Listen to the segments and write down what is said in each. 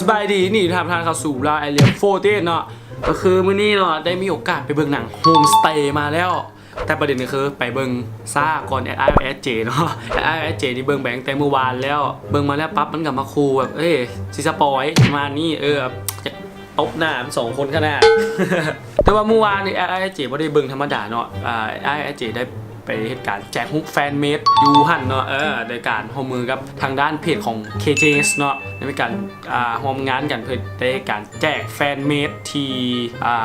สบายดีนี่ทำทางเข้าสู่รายเรียนโฟเต้เนาะก็คือมื้อนี้เนาะได้มีโอกาสไปเบิ่งหนังโฮมสเตย์มาแล้วแต่ประเด็นก็คือไปเบิ่งซ่าก่อน@ISJ เนาะ@ISJ นี่เบิ่งแบงแต่เมื่อวานแล้วเบิ่งมาแล้วปั๊บมันกลับมาคูแบบสิสปอยมานี่จะตบหน้าสองคนขนาด แต่ว่าเมื่อวานนี่@ISJ บ่ได้เบิ่งธรรมดาเนาะ@ISJ ได้ไปเหตุการณ์แจกฮุกแฟนเมดยูหันเนาะโดยการร่วมมือกับทางด้านเพจของ KJS เนาะในการร่วมงานกันเพื่อได้การแจกแฟนเมดที่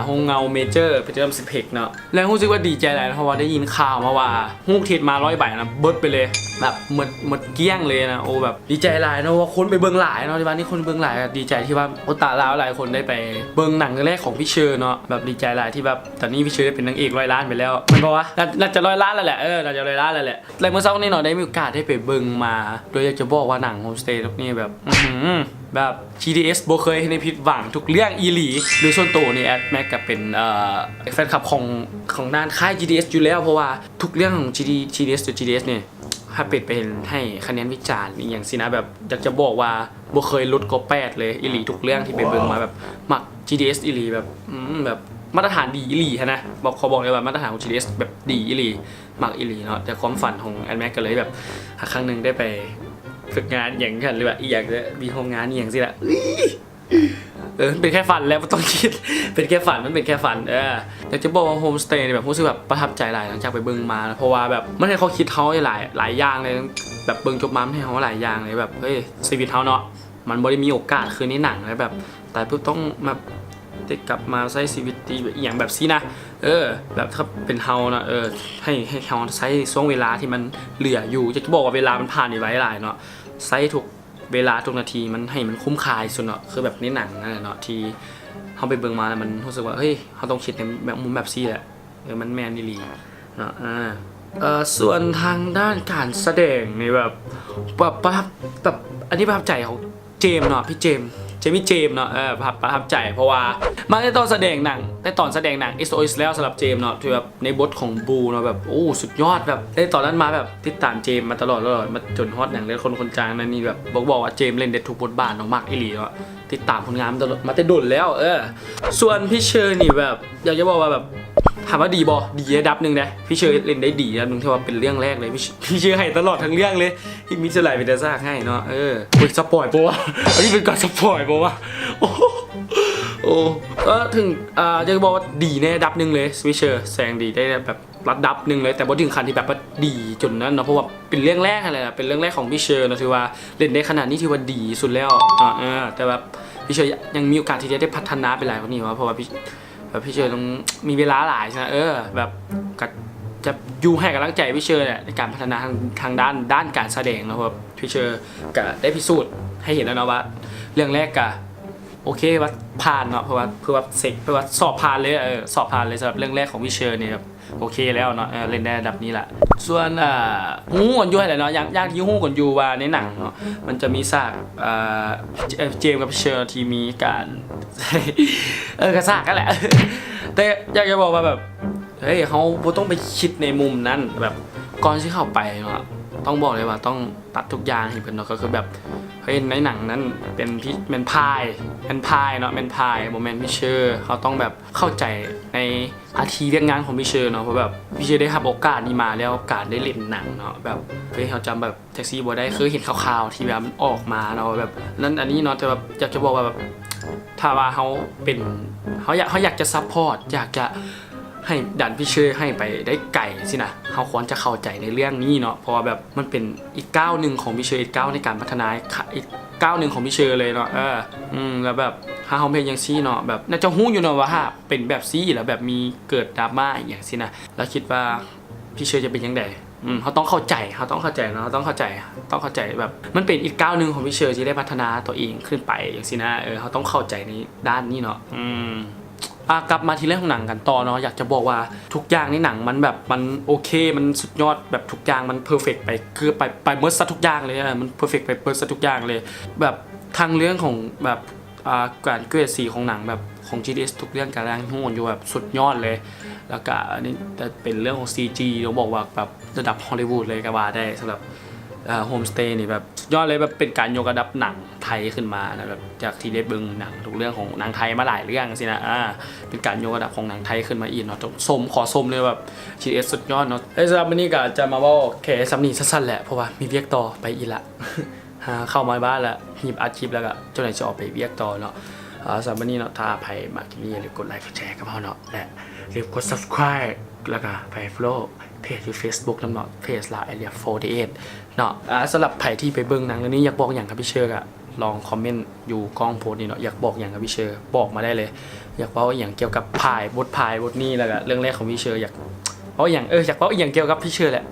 โฮงเงาเมเจอร์ประจำ10เนาะแล้วรู้สึกว่าดีใจหลายเพราะว่าได้ยินข่าวมาว่าฮุกเทรดมา100 ใบนะเบิดไปเลยแบบหมดเกลี้ยงเลยนะโอ้แบบดีใจหลายนะว่าคนไปเบิ่งหลายเนาะที่บ้านนี้คนเบิ่งหลายดีใจที่ว่าโอตาลาวหลายคนได้ไปเบิ่งหนังแรกของพี่เชอร์เนาะแบบดีใจหลายที่แบบตอนนี้พี่เชอร์ได้เป็นนางเอก100 ล้านไปแล้วมันบอกว่าน่าจะ100 ล้านแล้วแหละน่าจะ100 ล้านแล้วแหละแล้วเมื่อเช้านี้เนาะได้มีโอกาสได้ไปเบิ่งมาโดยอยากจะบอกว่าหนังโฮมสเตย์ทุกนี้แบบ GDS บ่เคยให้ผิดหวังทุกเรื่องอีหลีโดยส่วนตัวนี่แม็กก็เป็นแฟนคลับของด้านค่าย GDS อยู่แล้วเพราะว่าทุกเรื่องของ GDS หรือ GDS เนี่ยถ้าเป็ดไปให้คะแนนวิจารณ์อย่างสินะแบบอยากจะบอกว่าบ่เคยลดก็8เลยอีหลีทุกเรื่องที่ไปเบิ่งมาแบบมัก GDS อีหลีแบบมาตรฐานดีอีหลีนะเขาบอกเลยว่ามาตรฐานของ GDS แบบดีอีหลีมักอีหลีเนาะแต่ความฝันของแม็กก็เลยแบบครั้งนึงได้ไปฝึกงานอย่างกันหรือว่าอีกอย่างจะมีโฮมงานอย่างสิละเป็นแค่ฝันแล้วไม่ต้องคิดเป็นแค่ฝันมันเป็นแค่ฝันอยากจะบอกว่าโฮมสเตย์แบบรู้สึกแบบประทับใจหลายหลังจากไปเบิ่งมาเพราะว่าแบบมันให้เขาคิดเขาหลายอย่างเลยแบบเบิ่งจบมาให้เขาหลายอย่างเลยแบบชีวิตเขาเนาะมันบ่ได้มีโอกาสคืนในหนังเลยแบบแต่ปุ๊บต้องมาได้กลับมาใช้ชีวิตดีแบบอย่างแบบซีนะแบบถ้าเป็นเฮานะให้เฮาใช้ช่วงเวลาที่มันเหลืออยู่จะบอกว่าเวลามันผ่านไปหลายเนาะใช้ทุกเวลาทุกนาทีมันให้มันคุ้มค่าสุดเนาะคือแบบในหนังนั่นแหละเนาะที่เขาไปเบิ่งมาแล้วมันรู้สึกว่าเขาต้องคิดในแบบมุมแบบซีแหละมันแมนดีลีเนาะส่วนทางด้านการแสดงนี่แบบอันนี้ประทับใจของเจมเนาะพี่เจมเนาะประทับใจเพราะว่ามาในตอนแสดงหนังSOS แล้วสำหรับเจมเนาะที่แบบในบทของบูเนาะแบบโอ้สุดยอดแบบในตอนนั้นมาแบบติดตามเจมมาตลอดมาจนฮอตอย่างเล่นคนจางนั่นนี่แบบบอกว่าเจมเล่นเด็ดทุกบทบาทของมากอีหลีเนาะติดตามผลงานมาแต่ดุนแล้วส่วนพี่เชอร์นี่แบบอยากจะบอกว่าแบบถามว่าดีระดับหนึ่งนะพี่เชอร์เล่นได้ดีระดับหนึ่งที่ว่าเป็นเรื่องแรกเลยพี่เชอร์ให้ตลอดทั้งเรื่องเลยที่มิสไลเป็นเดซ่าให้เนาะสปอยล์ปะวะอันนี้เป็นการสปอยล์ปะวะโอ้ก็ถึงจะบอกว่าดีในระดับหนึ่งเลยพี่เชอร์แสดงดีได้แบบระดับหนึ่งเลยแต่บ่ถึงขั้นที่แบบว่าดีจนนั้นเนาะเพราะว่าเป็นเรื่องแรกอะไรนะเป็นเรื่องแรกของพี่เชอร์นะถือว่าเล่นได้ขนาดนี้ถือว่าดีสุดแล้วแต่แบบพี่เชอร์ยังมีโอกาสที่จะได้พัฒนาไปหลายกว่านี้เพราะว่าพี่เชอร์ต้องมีเวลาหลายใช่ไหมแบบจะอยู่ให้กำลังใจพี่เชอร์เนี่ยในการพัฒนาทางด้านการแสดงนะครับพี่เชอร์ก็ได้พิสูจน์ให้เห็นแล้วนะว่าเรื่องแรกก็โอเคว่าผ่านเนาะเพราะว่าสอบผ่านเลยสอบผ่านเลยสำหรับเรื่องแรกของพี่เชอร์เนี่ยโอเคแล้วเนาะเล่นได้ระดับนี้แหละส่วนฮู้ก่อนอยู่อะไรเนาะยากที่ฮู้ก่อนอยู่ว่าในหนังเนาะมันจะมีฉากเจมส์กับพี่เชอร์ที่มีการกระซากกันแหละแต่อยากจะบอกว่าแบบเขาต้องไปคิดในมุมนั้นแบบก่อนที่เข้าไปเนาะต้องบอกเลยว่าต้องตัดทุกอย่างให้เพิ่นเนาะก็คือแบบในหนังนั้นเป็นพายเนาะเป็นพายโมเมนต์พี่เชอร์เขาต้องแบบเข้าใจในอาชีพเรื่องงานของพี่เชอร์เนาะเพราะแบบพี่เชอร์ได้รับโอกาสนี้มาแล้วโอกาสได้เล่นหนังเนาะแบบเขาจำแบบแท็กซี่บัวได้คือเห็นข่าวๆที่แบบมันออกมาเนาะแบบนั้นอันนี้เนาะแต่แบบอยากจะบอกว่าแบบถ้าว่าเขาอยากจะซัพพอร์ตอยากจะให้ดันพี่เชอร์ให้ไปได้ไก่สินะเขาควรจะเข้าใจในเรื่องนี้เนาะเพราะว่าแบบมันเป็นอีกก้าวหนึ่งของพี่เชอร์อีกก้าวในการพัฒนาอีกก้าวหนึ่งของพี่เชอร์เลยเนาะแล้วแบบถ้าเขาเป็นอย่างซี่เนาะแบบน่าจะฮู้อยู่เนาะว่าถ้าเป็นแบบซี่แล้วแบบมีเกิดดราม่าอย่างสินะแล้วคิดว่าพี่เชอร์จะเป็นยังไงเขาต้องเข้าใจเนาะต้องเข้าใจแบบมันเป็นอีกก้าวหนึ่งของพี่เชอร์ที่ได้พัฒนาตัวเองขึ้นไปอย่างสินะเขาต้องเข้าใจในด้านนี้เนาะกลับมาที่เรื่องของหนังกันต่อเนาะอยากจะบอกว่าทุกอย่างในหนังมันแบบมันโอเคมันสุดยอดแบบทุกอย่างมันเพอร์เฟกต์ไปคือไปเมิร์ซซะทุกอย่างเลยมันเพอร์เฟกต์ไปเมิร์ซซะทุกอย่างเลยแบบทางเรื่องของแบบการเกรดสีของหนังแบบของ GDS ทุกเรื่องการแสดงทั้งหมดอยู่แบบสุดยอดเลยแล้วก็อันนี้แต่เป็นเรื่องของ CG ต้องบอกว่าแบบระดับฮอลลีวูดเลยก็ว่าได้สำหรับโฮมสเตย์นี่แบบ สุดยอดเลยแบบเป็นการยกระดับหนังไทยขึ้นมานะแบบจากที่ได้เบิ่งหนังทุกเรื่องของหนังไทยมาหลายเรื่องสินะเป็นการยกระดับของหนังไทยขึ้นมาอีกเนาะขอชมเลยแบบ GS สุดยอดเนาะสำหรับวันนี้ก็จะมาว่าแค่ซ้ำนี้สั้นๆแหละเพราะว่ามีเวียกต่อไปอีกละ เข้ามาบ้านแล้วหยิบอัดคลิปแล้วก็เจ้าไหนจะออกไปเวียกต่อเนาะสำหรับวันนี้เนาะถ้าใครมาคลิปนี้อย่าลืมกดไลค์กดแชร์กับเราเนาะและอย่าลืมกด subscribe แล้วก็ไป follow เพจที่ Facebook นำเนาะเพจลาเอเรีย48เนาะสำหรับใครที่ไปเบิ่งหนังเรื่องนี้อยากบอกอย่างกับพี่เชอร์อะลองคอมเมนต์อยู่กล้องโพสต์นี่เนาะอยากบอกอย่างกับพี่เชอร์บอกมาได้เลยอยากบอกอย่างเกี่ยวกับพายบทนี้แล้วก็เรื่องแรกของพี่เชอร์อยากบอกอย่างอยากบอกอย่างเกี่ยวกับพี่เชอร์แหละ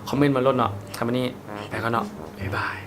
คอมเมนต์มาลดเนาะทำวันนี้ไปก่อนเนาะบ๊ายบาย